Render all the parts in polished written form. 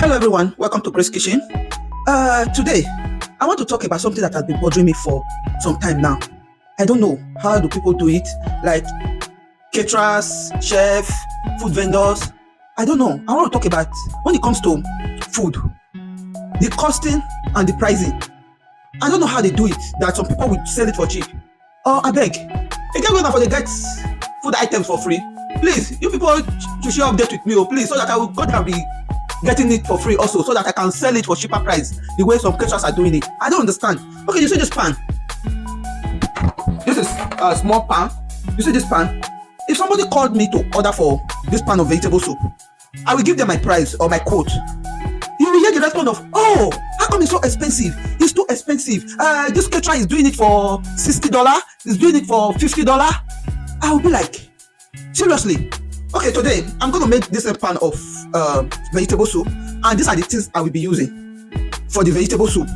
Hello everyone, welcome to Grace Kitchen. Today, I want to talk about something that has been bothering me for some time now. I don't know, how do people do it? Like caterers, chef, food vendors. I don't know. I want to talk about when it comes to food, the costing and the pricing. I don't know how they do it, that some people will sell it for cheap. I beg, if you get for the get food items for free, please, you people should share update with me, please, so that I will go and be getting it for free also, so that I can sell it for cheaper price, the way some caterers are doing it. I don't understand. Okay, you see this pan? This is a small pan. You see this pan? If somebody called me to order for this pan of vegetable soup, I will give them my price or my quote. You will hear the response of, oh, how come it's so expensive? It's too expensive. This caterer is doing it for $60. He's doing it for $50. I will be like, seriously? Okay, today I'm going to make this pan of vegetable soup, and these are the things I will be using for the vegetable soup.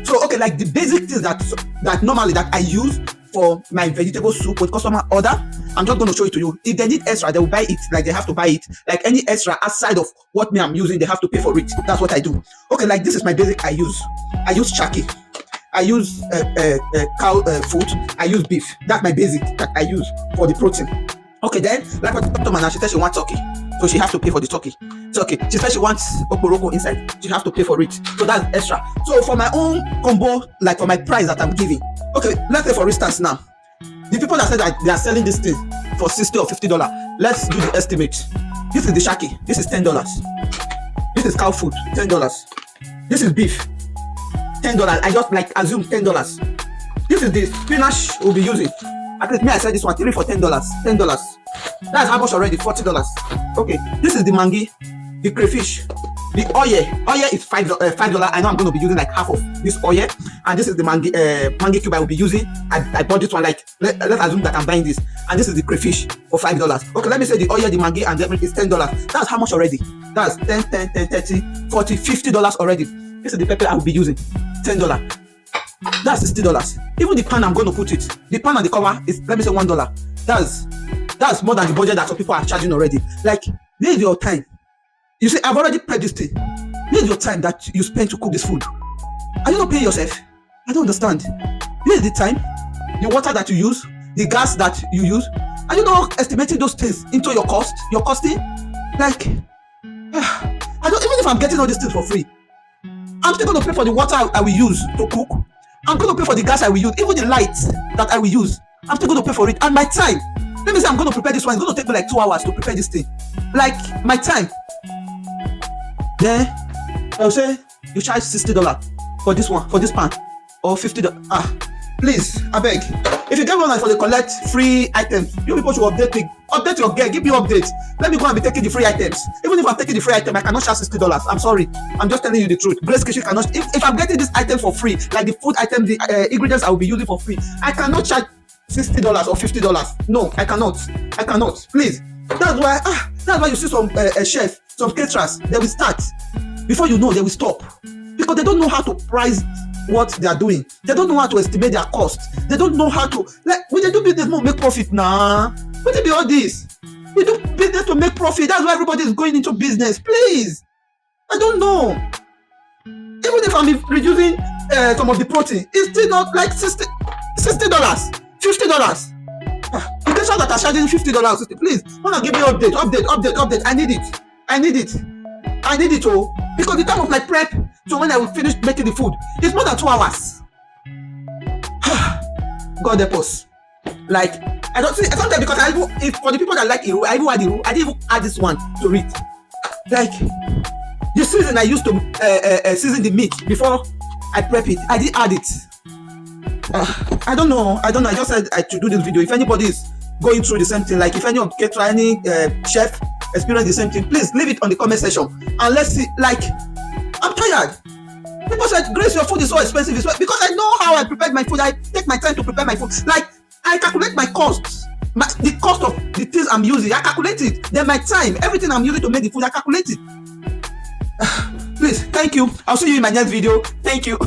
So, okay, like the basic things that normally that I use for my vegetable soup with customer order, I'm just going to show it to you. If they need extra, they will buy it, like they have to buy it. Like any extra outside of what me I'm using, they have to pay for it. That's what I do. Okay, like this is my basic I use. I use turkey. I use cow food. I use beef. That's my basic that I use for the protein. Okay, then, like what the customer now, she said she wants turkey. So she has to pay for the turkey. So, okay, she said she wants oporoko inside. She has to pay for it. So that's extra. So for my own combo, like for my price that I'm giving. Okay, let's say for instance now, the people that said that they are selling this thing for $60 or $50, let's do the estimate. This is the shaki. This is $10. This is cow food, $10. This is beef, $10. I just like assume $10. This is the spinach we'll be using. At least me, I said this one, 3 for $10. $10. That's how much already? $40. Okay, this is the mangi, the crayfish, the oil. Oil is $5. I know I'm going to be using like half of this oil. And this is the mangi cube I will be using. I bought this one, like, let's assume that I'm buying this. And this is the crayfish for $5. Okay, let me say the oil, the mangi, and everything is $10. That's how much already? That's 10, 30, 40, $50 already. This is the pepper I will be using, $10. That's $60. Even the pan I'm going to put it, the pan and the cover is, let me say, $1. That's more than the budget that some people are charging already. Like, this is your time. You see, I've already prepped this thing. This is your time that you spend to cook this food. Are you not paying yourself? I don't understand. This is the time, the water that you use, the gas that you use. Are you not estimating those things into your cost, your costing? Like, I don't, even if I'm getting all these things for free, I'm still going to pay for the water I will use to cook. I'm going to pay for the gas I will use, even the lights that I will use. I'm still going to pay for it. And my time. Let me say I'm going to prepare this one. It's going to take me like 2 hours to prepare this thing. Like, my time. Then, I'll say, you charge $60 for this one, for this pan. Or $50. Please, I beg. If you get one for the collect free items, you people should update me. Update your gear. Give me updates. Let me go and be taking the free items. Even if I'm taking the free item, I cannot charge $60. I'm sorry. I'm just telling you the truth. Grace Kitchen cannot. If I'm getting this item for free, like the food item, the ingredients I will be using for free, I cannot charge $60 or $50. No, I cannot. I cannot. Please. That's why you see some chef, some caterers, they will start. Before you know, they will stop. Because they don't know how to price what they are doing. They don't know how to estimate their cost. They don't know how to, like, when they do business, more make profit now. What will be all this? We do business to make profit. That's why everybody is going into business. Please. I don't know. Even if I'm reducing some of the protein, it's still not like $60, $50. You get sure that I'm charging $50, please. Wanna give me update. I need it, oh, because the time of my prep, so when I will finish making the food, it's more than 2 hours. God help us. Like, I don't see sometimes, because if for the people that like Iru, I didn't even add this one to it. Like, the season I used to season the meat before I prep it, I didn't add it. I don't know. I just said I should do this video. If anybody is going through the same thing, like if any of any chef experience the same thing, please leave it on the comment section and let's see. Like, I'm tired. People said, Grace, your food is so expensive. It's because I know how I prepare my food. I take my time to prepare my food. Like, I calculate my costs, the cost of the things I'm using. I calculate it. Then my time, everything I'm using to make the food, I calculate it. Please, thank you. I'll see you in my next video. Thank you.